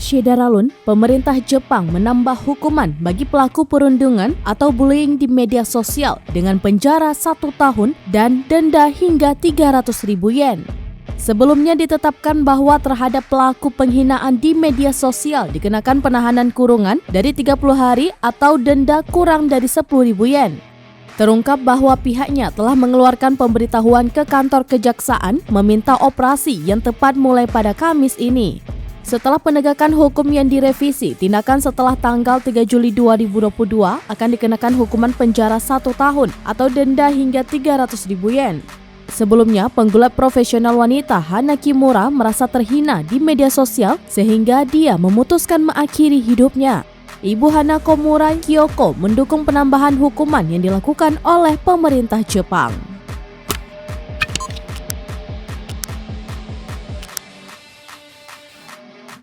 Shedaralun, pemerintah Jepang menambah hukuman bagi pelaku perundungan atau bullying di media sosial dengan penjara 1 tahun dan denda hingga 300.000 yen. Sebelumnya ditetapkan bahwa terhadap pelaku penghinaan di media sosial dikenakan penahanan kurungan dari 30 hari atau denda kurang dari 10.000 yen. Terungkap bahwa pihaknya telah mengeluarkan pemberitahuan ke kantor kejaksaan meminta operasi yang tepat mulai pada Kamis ini. Setelah penegakan hukum yang direvisi, tindakan setelah tanggal 3 Juli 2022 akan dikenakan hukuman penjara 1 tahun atau denda hingga 300.000 yen. Sebelumnya, penggulat profesional wanita Hana Kimura merasa terhina di media sosial sehingga dia memutuskan mengakhiri hidupnya. Ibu Hana Komura, Kyoko, mendukung penambahan hukuman yang dilakukan oleh pemerintah Jepang.